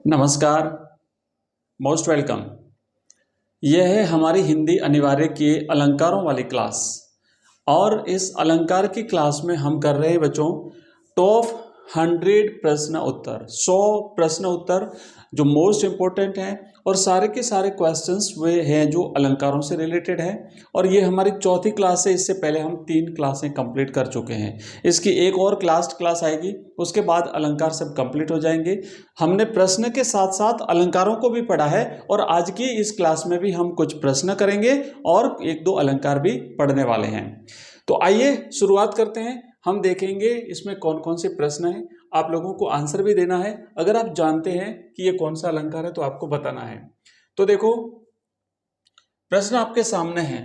नमस्कार, most welcome. यह है हमारी हिंदी अनिवार्य के अलंकारों वाली क्लास। और इस अलंकार की क्लास में हम कर रहे हैं बच्चों टॉप 100 प्रश्न उत्तर, 100 प्रश्न उत्तर जो मोस्ट इम्पोर्टेंट हैं। और सारे के सारे क्वेश्चंस वे हैं जो अलंकारों से रिलेटेड है। और ये हमारी चौथी क्लास है। इससे पहले हम 3 क्लासें कंप्लीट कर चुके हैं। इसकी एक और क्लास आएगी, उसके बाद अलंकार सब कंप्लीट हो जाएंगे। हमने प्रश्न के साथ साथ अलंकारों को भी पढ़ा है और आज की इस क्लास में भी हम कुछ प्रश्न करेंगे और एक दो अलंकार भी पढ़ने वाले हैं। तो आइए शुरुआत करते हैं। हम देखेंगे इसमें कौन कौन से प्रश्न हैं। आप लोगों को आंसर भी देना है। अगर आप जानते हैं कि ये कौन सा अलंकार है तो आपको बताना है। तो देखो, प्रश्न आपके सामने है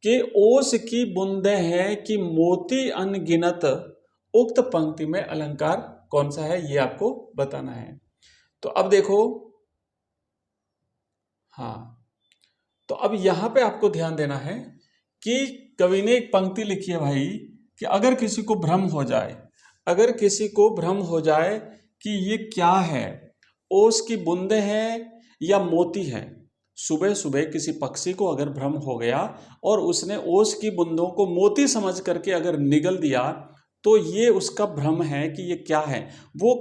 कि ओस की बूंदे हैं कि मोती अनगिनत, उक्त पंक्ति में अलंकार कौन सा है, ये आपको बताना है। तो अब देखो, हाँ, तो अब यहां पे आपको ध्यान देना है कि कवि ने एक पंक्ति लिखी है भाई कि अगर किसी को भ्रम हो जाए, अगर किसी को भ्रम हो जाए कि ये क्या है, ओस की बूंदे हैं या मोती है। सुबह सुबह किसी पक्षी को अगर भ्रम हो गया और उसने ओस की बूंदों को मोती समझ करके अगर निगल दिया, तो ये उसका भ्रम है कि ये क्या है, वो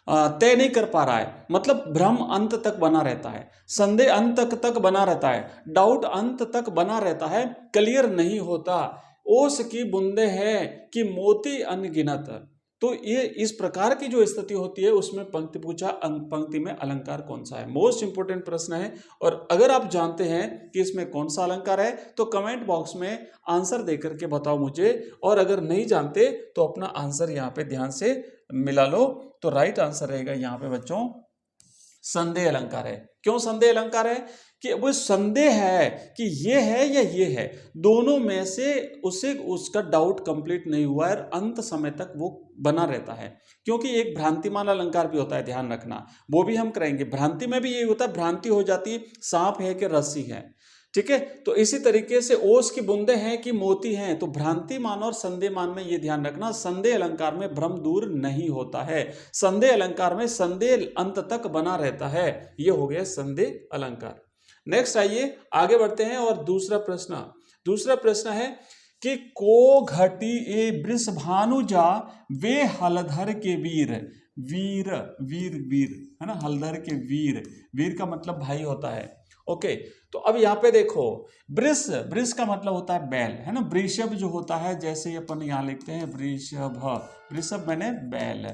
तय नहीं कर पा रहा है। मतलब भ्रम अंत तक बना रहता है, संदेह अंत तक बना रहता है, डाउट अंत तक बना रहता है, क्लियर नहीं होता। ओस की बूंदे है कि मोती अनगिनत। तो ये इस प्रकार की जो स्थिति होती है उसमें पंक्ति पूछा, पंक्ति में अलंकार कौन सा है। मोस्ट इंपोर्टेंट प्रश्न है। और अगर आप जानते हैं कि इसमें कौन सा अलंकार है तो कमेंट बॉक्स में आंसर दे करके बताओ मुझे। और अगर नहीं जानते तो अपना आंसर यहाँ पे ध्यान से मिला लो। तो राइट आंसर रहेगा यहाँ पे बच्चों संदेह अलंकार है। क्यों संदेह अलंकार है? कि वो संदेह है कि ये है या ये है, दोनों में से उसे उसका डाउट कंप्लीट नहीं हुआ है और अंत समय तक वो बना रहता है। क्योंकि एक भ्रांतिमान अलंकार भी होता है, ध्यान रखना, वो भी हम करेंगे। भ्रांति में भी यही होता है, भ्रांति हो जाती है सांप है कि रस्सी है। ठीक है, तो इसी तरीके से ओस की बूंदे हैं कि मोती हैं, तो भ्रांति मान और संदेह मान में ये ध्यान रखना, संदेह अलंकार में भ्रम दूर नहीं होता है। संदेह अलंकार में संदेह अंत तक बना रहता है। ये हो गया संदेह अलंकार। नेक्स्ट आइए आगे बढ़ते हैं। और दूसरा प्रश्न है कि को घटी ए वृषभानुजा वे हलधर के वीर। वीर वीर वीर है ना, हलधर के वीर। वीर का मतलब भाई होता है। ओके, तो अब यहाँ पे देखो, वृष, वृष का मतलब होता है बैल, है ना। वृषभ जो होता है, जैसे अपन यहाँ लिखते हैं वृषभ, वृषभ मैंने बैल,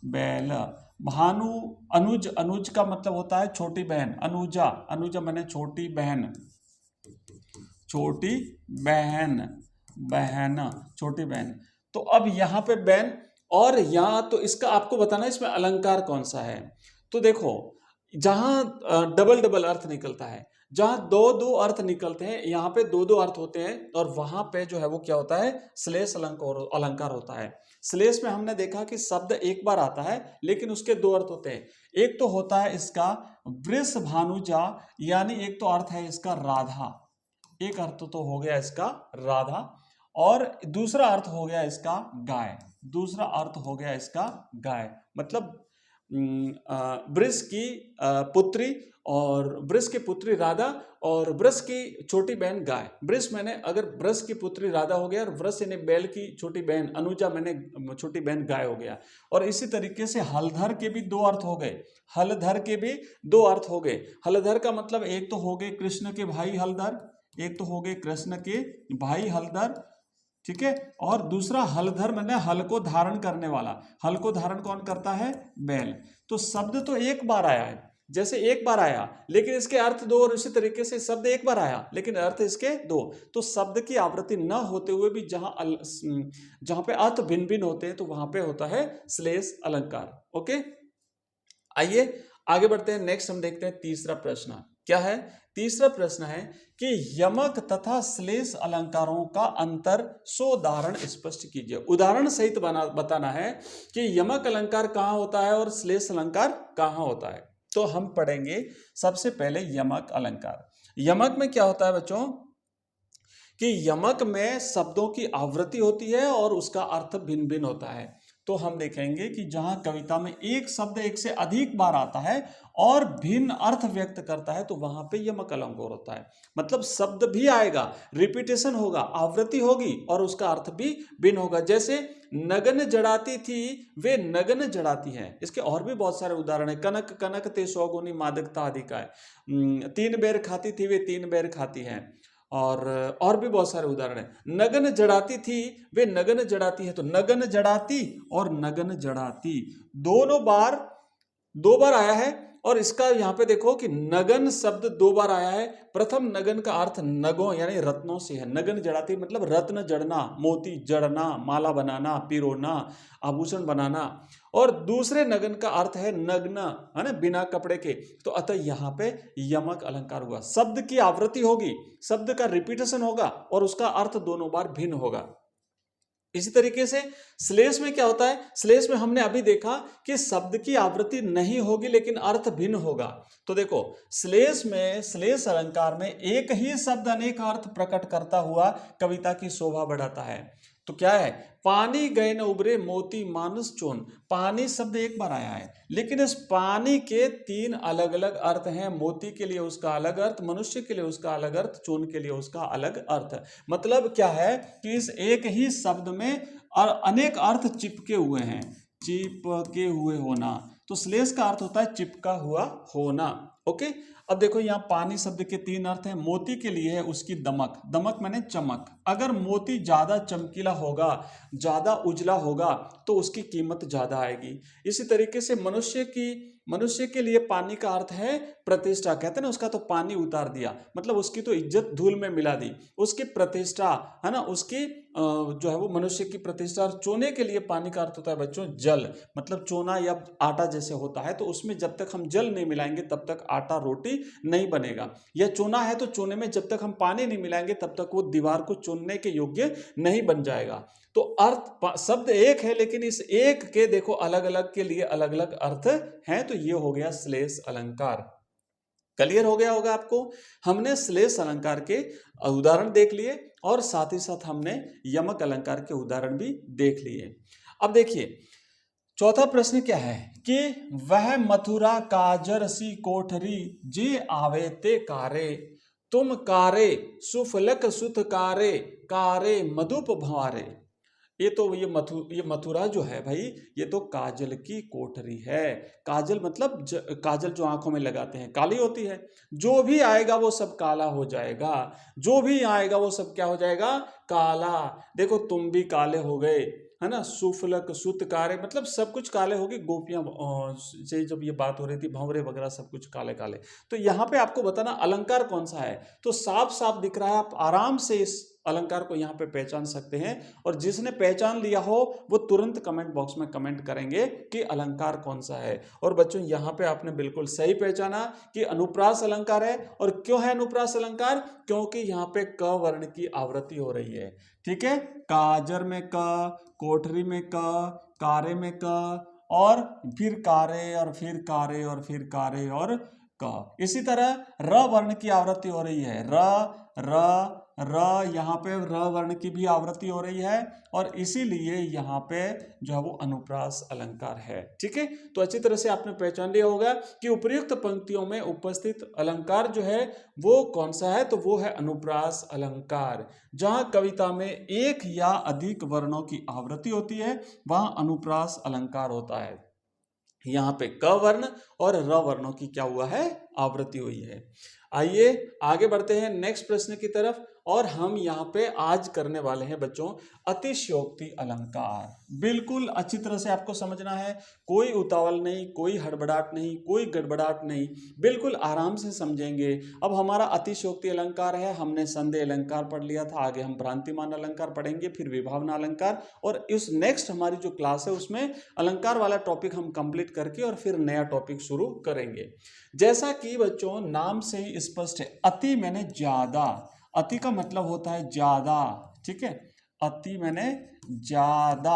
बैल। भानु, अनुज, अनुज का मतलब होता है छोटी बहन। अनुजा, अनुजा मैंने छोटी बहन, छोटी बहन, बहन, छोटी बहन। तो अब यहाँ पे बहन, और यहाँ तो इसका आपको बताना है इसमें अलंकार कौन सा है। तो देखो, जहां डबल डबल अर्थ निकलता है, जहां दो दो अर्थ निकलते हैं, यहाँ पे दो दो अर्थ होते हैं, और वहां पे जो है वो क्या होता है, श्लेष अलंकार होता है। श्लेष में हमने देखा कि शब्द एक बार आता है लेकिन उसके दो अर्थ होते हैं। एक तो होता है इसका वृष भानुजा, यानी एक तो अर्थ है इसका राधा, एक अर्थ तो हो गया इसका राधा, और दूसरा अर्थ हो गया इसका गाय, दूसरा अर्थ हो गया इसका गाय। मतलब वृष की पुत्री, और वृष की पुत्री राधा, और वृष की छोटी बहन गाय। वृष मैंने अगर वृष की पुत्री राधा हो गया, और वृष यानी बैल की छोटी बहन अनुजा मैंने छोटी बहन गाय हो गया। और इसी तरीके से हलधर के भी दो अर्थ हो गए, हलधर के भी दो अर्थ हो गए। हलधर का मतलब एक तो हो गए कृष्ण के भाई हलधर, एक तो हो गए कृष्ण के भाई हलधर, ठीक है। और दूसरा हलधर मैंने हल को धारण करने वाला, हल को धारण कौन करता है, बैल। तो शब्द तो एक बार आया है, जैसे एक बार आया लेकिन इसके अर्थ दो, और इसी तरीके से शब्द एक बार आया लेकिन अर्थ इसके दो। तो शब्द की आवृत्ति न होते हुए भी जहां पे अर्थ भिन्न भिन्न होते हैं तो वहां पे होता है श्लेष अलंकार। ओके, आइए आगे बढ़ते हैं। नेक्स्ट हम देखते हैं तीसरा प्रश्न क्या है। तीसरा प्रश्न है कि यमक तथा श्लेष अलंकारों का अंतर सो उदाहरण स्पष्ट कीजिए। उदाहरण सहित बताना है कि यमक अलंकार कहाँ होता है और श्लेष अलंकार कहाँ होता है। तो हम पढ़ेंगे सबसे पहले यमक अलंकार। यमक में क्या होता है बच्चों कि यमक में शब्दों की आवृत्ति होती है और उसका अर्थ भिन्न भिन्न होता है। तो हम देखेंगे कि जहां कविता में एक शब्द एक से अधिक बार आता है और भिन्न अर्थ व्यक्त करता है तो वहां पे यमक अलंकार होता है। मतलब शब्द भी आएगा, रिपीटेशन होगा, आवृत्ति होगी और उसका अर्थ भी भिन्न होगा। जैसे नगन जड़ाती थी वे नगन जड़ाती हैं। इसके और भी बहुत सारे उदाहरण है। कनक कनक ते सौगुनी मादकता आदि का है। 3 बेर खाती थी वे 3 बेर खाती हैं। और भी बहुत सारे उदाहरण है। नगन जड़ाती थी वे नगन जड़ाती है। तो नगन जड़ाती और नगन जड़ाती दोनों बार 2 बार आया है। और इसका यहां पे देखो कि नगन शब्द 2 बार आया है। प्रथम नगन का अर्थ नगों यानी रत्नों से है। नगन जड़ाती मतलब रत्न जड़ना, मोती जड़ना, माला बनाना, पिरोना, आभूषण बनाना। और दूसरे नगन का अर्थ है नग्न, है ना, बिना कपड़े के। तो अतः यहां पे यमक अलंकार हुआ। शब्द की आवृत्ति होगी, शब्द का रिपीटेशन होगा और उसका अर्थ दोनों बार भिन्न होगा। इसी तरीके से श्लेष में क्या होता है? श्लेष में हमने अभी देखा कि शब्द की आवृत्ति नहीं होगी लेकिन अर्थ भिन्न होगा। तो देखो श्लेष में, श्लेष अलंकार में एक ही शब्द अनेक अर्थ प्रकट करता हुआ कविता की शोभा बढ़ाता है। तो क्या है? पानी गए न उबरे मोती मानस चोन। पानी शब्द एक बार आया है लेकिन इस पानी के 3 अलग अलग अर्थ हैं। मोती के लिए उसका अलग अर्थ, मनुष्य के लिए उसका अलग अर्थ, चोन के लिए उसका अलग अर्थ। मतलब क्या है कि इस एक ही शब्द में अनेक अर्थ चिपके हुए हैं। चिपके हुए होना, तो श्लेष का अर्थ होता है चिपका हुआ होना। ओके, अब देखो यहाँ पानी शब्द के 3 अर्थ हैं। मोती के लिए है उसकी दमक, दमक माने चमक। अगर मोती ज्यादा चमकीला होगा, ज्यादा उजला होगा तो उसकी कीमत ज्यादा आएगी। इसी तरीके से मनुष्य के लिए पानी का अर्थ है प्रतिष्ठा। कहते हैं ना, उसका तो पानी उतार दिया, मतलब उसकी तो इज्जत धूल में मिला दी, उसकी प्रतिष्ठा, है ना, उसकी जो है वो मनुष्य की प्रतिष्ठा। और चोने के लिए पानी का अर्थ होता है बच्चों जल, मतलब चोना या आटा जैसे होता है तो उसमें जब तक हम जल नहीं मिलाएंगे तब तक आटा रोटी नहीं बनेगा। या चोना है तो चोने में जब तक हम पानी नहीं मिलाएंगे तब तक वो दीवार को चुनने के योग्य नहीं बन जाएगा। तो अर्थ शब्द एक है लेकिन इस एक के देखो अलग अलग के लिए अलग अलग अर्थ हैं। तो ये हो गया श्लेष अलंकार। क्लियर हो गया होगा आपको। हमने श्लेष अलंकार के उदाहरण देख लिए और साथ ही साथ हमने यमक अलंकार के उदाहरण भी देख लिए। अब देखिए चौथा प्रश्न क्या है कि वह मथुरा काजर सी कोठरी जे आवे ते कारे, तुम कारे सुफलक सुत कारे, कारे मधुप भंवारे। ये मथुरा जो है भाई, ये तो काजल की कोठरी है। काजल मतलब काजल जो आंखों में लगाते हैं, काली होती है। जो भी आएगा वो सब काला हो जाएगा, जो भी आएगा वो सब क्या हो जाएगा? काला। देखो तुम भी काले हो गए, है ना। सुफलक सुत कारे मतलब सब कुछ काले हो गए। गोपियां से जब ये बात हो रही थी, भंवरे वगैरह सब कुछ काले काले। तो यहाँ पे आपको बताना अलंकार कौन सा है। तो साफ साफ दिख रहा है, आप आराम से इस अलंकार को यहाँ पे पहचान सकते हैं। और जिसने पहचान लिया हो वो तुरंत कमेंट बॉक्स में कमेंट करेंगे कि अलंकार कौन सा है। और बच्चों यहाँ पे आपने बिल्कुल सही पहचाना कि अनुप्रास अलंकार है। और क्यों है अनुप्रास अलंकार? क्योंकि यहाँ पे क वर्ण की आवृत्ति हो रही है। ठीक है, काजर में क, कोठरी में क, कारे में क, और फिर कारे और फिर कारे और फिर कारे और क। इसी तरह र वर्ण की आवृत्ति हो रही है। यहाँ पे र वर्ण की भी आवृत्ति हो रही है और इसीलिए यहाँ पे जो है वो अनुप्रास अलंकार है। ठीक है, तो अच्छी तरह से आपने पहचान लिया होगा कि उपर्युक्त पंक्तियों में उपस्थित अलंकार जो है वो कौन सा है। तो वो है अनुप्रास अलंकार। जहां कविता में एक या अधिक वर्णों की आवृत्ति होती है वहां अनुप्रास अलंकार होता है। यहाँ पे क वर्ण और र वर्णों की क्या हुआ है? आवृत्ति हुई है। आइए आगे बढ़ते हैं नेक्स्ट प्रश्न की तरफ। और हम यहाँ पे आज करने वाले हैं बच्चों अतिशयोक्ति अलंकार। बिल्कुल अच्छी तरह से आपको समझना है, कोई उतावल नहीं, कोई हड़बड़ाहट नहीं, कोई गड़बड़ाहट नहीं, बिल्कुल आराम से समझेंगे। अब हमारा अतिशयोक्ति अलंकार है, हमने संदेह अलंकार पढ़ लिया था, आगे हम भ्रांतिमान अलंकार पढ़ेंगे, फिर विभावना अलंकार। और इस नेक्स्ट हमारी जो क्लास है उसमें अलंकार वाला टॉपिक हम कंप्लीट करके और फिर नया टॉपिक शुरू करेंगे। जैसा कि बच्चों नाम से ही स्पष्ट है, अति मैंने ज्यादा, अति का मतलब होता है ज्यादा। ठीक है, अति मैंने ज्यादा,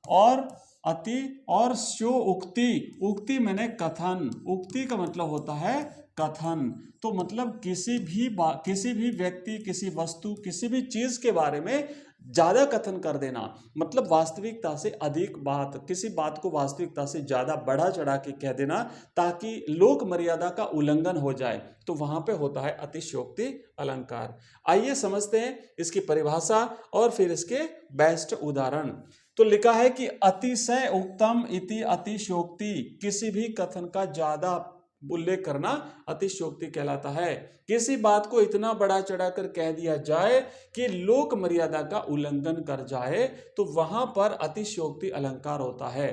और अति और स्यो उक्ति, उक्ति मैंने कथन, उक्ति का मतलब होता है कथन। तो मतलब किसी भी व्यक्ति, किसी वस्तु, किसी भी चीज के बारे में ज्यादा कथन कर देना मतलब वास्तविकता से अधिक बात, किसी बात को वास्तविकता से ज्यादा बढ़ा चढ़ा के कह देना ताकि लोक मर्यादा का उल्लंघन हो जाए, तो वहां पे होता है अतिशयोक्ति अलंकार। आइए समझते हैं इसकी परिभाषा और फिर इसके बेस्ट उदाहरण। तो लिखा है कि अतिशय उत्तम इति अतिशयोक्ति, किसी भी कथन का ज्यादा उल्लेख करना अतिशयोक्ति कहलाता है। किसी बात को इतना बड़ा चढ़ाकर कह दिया जाए कि लोक मर्यादा का उल्लंघन कर जाए, तो वहां पर अतिशयोक्ति अलंकार होता है।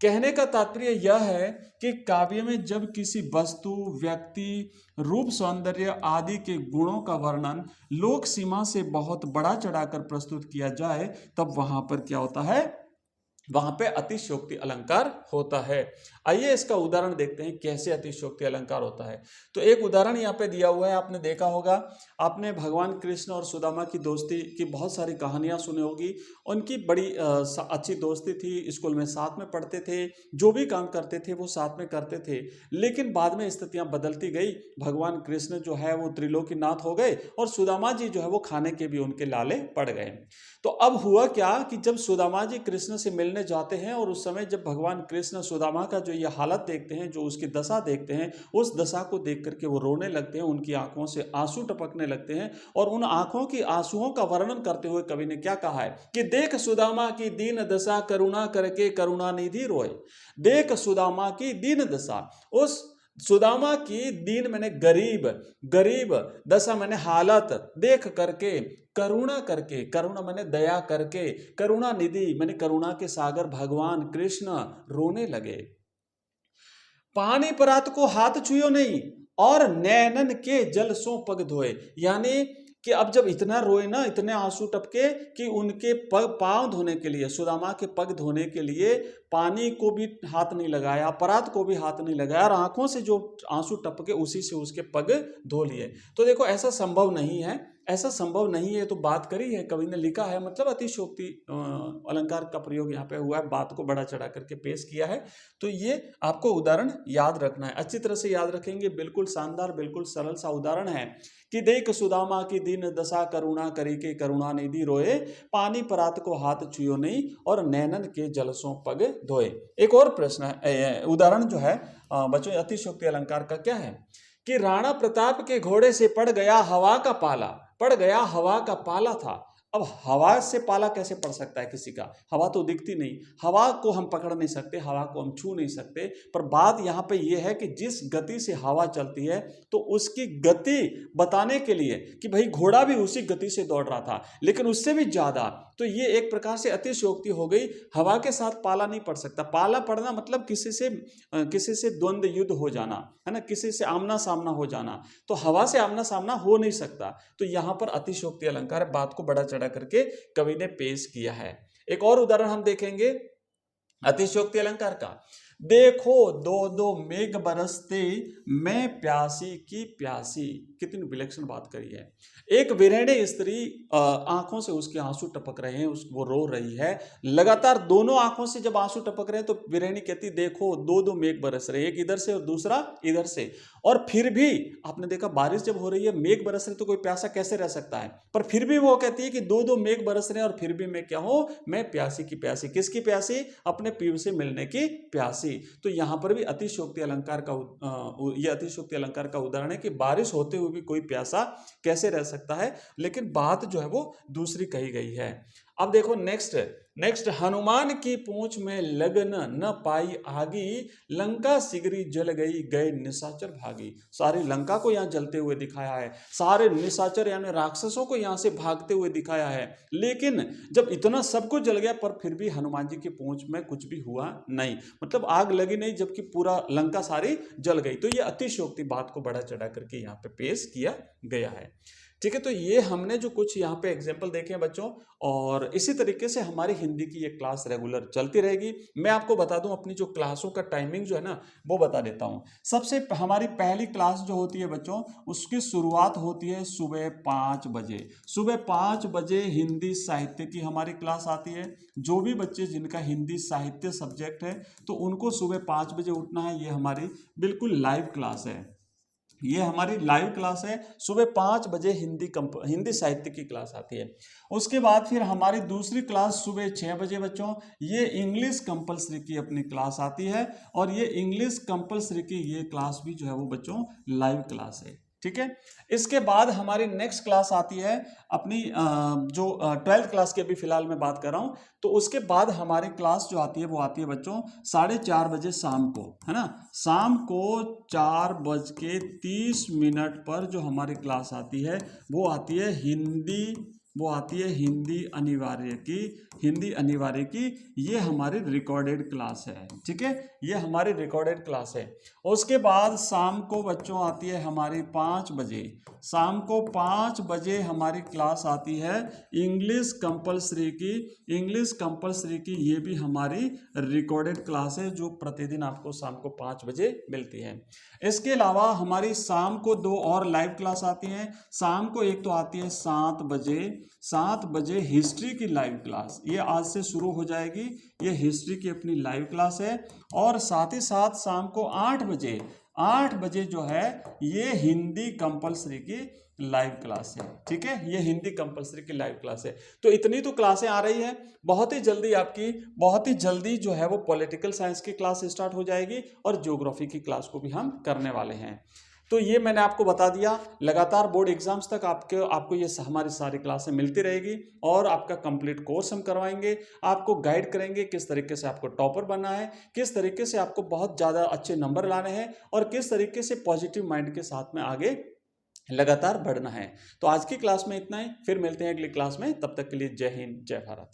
कहने का तात्पर्य यह है कि काव्य में जब किसी वस्तु, व्यक्ति, रूप, सौंदर्य आदि के गुणों का वर्णन लोक सीमा से बहुत बड़ा चढ़ाकर प्रस्तुत किया जाए, तब वहां पर क्या होता है, वहां पे अतिशयोक्ति अलंकार होता है। आइए इसका उदाहरण देखते हैं कैसे अतिशयोक्ति अलंकार होता है। तो एक उदाहरण यहाँ पे दिया हुआ है, आपने देखा होगा, आपने भगवान कृष्ण और सुदामा की दोस्ती की बहुत सारी कहानियां सुनी होगी। उनकी बड़ी अच्छी दोस्ती थी, स्कूल में साथ में पढ़ते थे, जो भी काम करते थे वो साथ में करते थे। लेकिन बाद में स्थितियां बदलती गई, भगवान कृष्ण जो है वो त्रिलोकीनाथ हो गए और सुदामा जी जो है वो खाने के भी उनके लाले पड़ गए। तो अब हुआ क्या कि जब सुदामा जी कृष्ण से मिलने जाते हैं और उस समय जब भगवान कृष्ण सुदामा का जो ये हालत देखते हैं, जो उसकी दशा देखते हैं, उस दशा को देख करके वो रोने लगते हैं, उनकी आंखों से आंसू टपकने लगते हैं। और उन आंखों की आंसुओं का वर्णन करते हुए कवि ने क्या कहा है कि देख सुदामा की दीन दशा करुणा करके करुणा निधि रोए। देख सुदामा की दीन दशा, उस सुदामा की दीन मैंने गरीब, गरीब दशा मैंने हालत देख करके, करुणा करके, करुणा मैंने दया करके, करुणा निधि मैंने करुणा के सागर भगवान कृष्ण रोने लगे। पानी परात को हाथ छुयो नहीं और नैनन के जल सो पग धोए, यानी कि अब जब इतना रोए ना, इतने आंसू टपके कि उनके पग पांव धोने के लिए, सुदामा के पग धोने के लिए पानी को भी हाथ नहीं लगाया, परात को भी हाथ नहीं लगाया, और आंखों से जो आंसू टपके उसी से उसके पग धो लिए। तो देखो ऐसा संभव नहीं है, ऐसा संभव नहीं है, तो बात करी है, कवि ने लिखा है, मतलब अतिशयोक्ति अलंकार का प्रयोग यहाँ पे हुआ है, बात को बड़ा चढ़ा करके पेश किया है। तो ये आपको उदाहरण याद रखना है, अच्छी तरह से याद रखेंगे। बिल्कुल शानदार, बिल्कुल सरल सा उदाहरण है कि देख सुदामा की दीन दशा करुणा करी के करुणा निधि रोए, पानी परात को हाथ छुयो नहीं और नैनन के जलसों पग धोए। एक और प्रश्न है, उदाहरण जो है बच्चों अतिशयोक्ति अलंकार का क्या है कि राणा प्रताप के घोड़े से पड़ गया हवा का पाला, पड़ गया हवा का पाला था। अब हवा से पाला कैसे पड़ सकता है किसी का, हवा तो दिखती नहीं, हवा को हम पकड़ नहीं सकते, हवा को हम छू नहीं सकते। पर बात यहाँ पे ये है कि जिस गति से हवा चलती है तो उसकी गति बताने के लिए कि भाई घोड़ा भी उसी गति से दौड़ रहा था, लेकिन उससे भी ज्यादा, तो ये एक प्रकार से अतिशयोक्ति हो गई। हवा के साथ पाला नहीं पड़ सकता, पाला पड़ना मतलब किसी से द्वंद्व युद्ध हो जाना, है ना, किसी से आमना सामना हो जाना, तो हवा से आमना सामना हो नहीं सकता। तो यहाँ पर अतिशयोक्ति अलंकार बात को बड़ा चढ़ा करके कवि ने पेश किया है। एक और उदाहरण हम देखेंगे अतिशयोक्ति अलंकार का। देखो दो दो मेघ बरसते मैं प्यासी की प्यासी, कितनी विलक्षण बात करी है। एक विरहिणी स्त्री, आंखों से उसके आंसू टपक रहे हैं, वो रो रही है लगातार, दोनों आंखों से जब आंसू टपक रहे हैं तो विरहिणी कहती देखो दो दो मेघ बरस रहे, एक इधर से और दूसरा इधर से, और फिर भी आपने देखा बारिश जब हो रही है, मेघ बरस रहे तो कोई प्यासा कैसे रह सकता है, पर फिर भी वो कहती है कि दो दो मेघ बरस रहे हैं और फिर भी मैं क्या हूं, मैं प्यासी की प्यासी। किसकी प्यासी? अपने पीर से मिलने की प्यासी। तो यहां पर भी अतिशयोक्ति अलंकार का यह अतिशयोक्ति अलंकार का उदाहरण है कि बारिश होते हुए भी कोई प्यासा कैसे रह सकता है, लेकिन बात जो है वो दूसरी कही गई है। अब देखो नेक्स्ट, हनुमान की पूंछ में लगन न पाई आगी, लंका सिगरी जल गई गए निशाचर भागी। सारी लंका को यहाँ जलते हुए दिखाया है, सारे निशाचर यानी राक्षसों को यहाँ से भागते हुए दिखाया है, लेकिन जब इतना सब कुछ जल गया पर फिर भी हनुमान जी की पूंछ में कुछ भी हुआ नहीं, मतलब आग लगी नहीं, जबकि पूरा लंका सारी जल गई। तो ये अतिशयोक्ति बात को बढ़ा चढ़ा करके यहाँ पे पेश किया गया है। ठीक है, तो ये हमने जो कुछ यहाँ पे एग्जाम्पल देखे हैं बच्चों, और इसी तरीके से हमारी हिंदी की ये क्लास रेगुलर चलती रहेगी। मैं आपको बता दूं अपनी जो क्लासों का टाइमिंग जो है ना वो बता देता हूँ। सबसे हमारी पहली क्लास जो होती है बच्चों, उसकी शुरुआत होती है सुबह 5 बजे। सुबह 5 बजे हिंदी साहित्य की हमारी क्लास आती है। जो भी बच्चे जिनका हिंदी साहित्य सब्जेक्ट है तो उनको सुबह 5 बजे उठना है, ये हमारी बिल्कुल लाइव क्लास है। ये हमारी लाइव क्लास है। सुबह 5 बजे हिंदी साहित्य की क्लास आती है। उसके बाद फिर हमारी दूसरी क्लास सुबह 6 बजे बच्चों, ये इंग्लिश कंपलसरी की अपनी क्लास आती है। और ये इंग्लिश कंपलसरी की ये क्लास भी जो है वो बच्चों लाइव क्लास है। ठीक है। इसके बाद हमारी नेक्स्ट क्लास आती है अपनी जो 12th क्लास की अभी फिलहाल मैं बात कर रहा हूँ। तो उसके बाद हमारी क्लास जो आती है वो आती है बच्चों 4:30 बजे शाम को, है ना। शाम को 4:30 पर जो हमारी क्लास आती है वो आती है हिंदी अनिवार्य की। ये हमारी रिकॉर्डेड क्लास है। ठीक है, ये हमारी रिकॉर्डेड क्लास है। उसके बाद शाम को बच्चों आती है हमारी 5 बजे। शाम को 5 बजे हमारी क्लास आती है इंग्लिश कंपलसरी की। ये भी हमारी रिकॉर्डेड क्लास है जो प्रतिदिन आपको शाम को 5 बजे मिलती है। इसके अलावा हमारी शाम को 2 और लाइव क्लास आती हैं। शाम को एक तो आती है 7 बजे हिस्ट्री की लाइव क्लास, ये आज से शुरू हो जाएगी। ये हिस्ट्री की अपनी लाइव क्लास है। और साथ ही साथ शाम को 8 बजे जो है ये हिंदी कंपलसरी की लाइव क्लास है। ठीक है, ये हिंदी कंपलसरी की लाइव क्लास है। तो इतनी तो क्लासें आ रही है। बहुत ही जल्दी जो है वो पॉलिटिकल साइंस की क्लास स्टार्ट हो जाएगी और ज्योग्राफी की क्लास को भी हम करने वाले हैं। तो ये मैंने आपको बता दिया। लगातार बोर्ड एग्जाम्स तक आपको ये हमारी सारी क्लासें मिलती रहेगी और आपका कंप्लीट कोर्स हम करवाएंगे। आपको गाइड करेंगे किस तरीके से आपको टॉपर बनना है, किस तरीके से आपको बहुत ज़्यादा अच्छे नंबर लाने हैं और किस तरीके से पॉजिटिव माइंड के साथ में आगे लगातार बढ़ना है। तो आज की क्लास में इतना ही, फिर मिलते हैं अगली क्लास में। तब तक के लिए जय हिंद, जय भारत।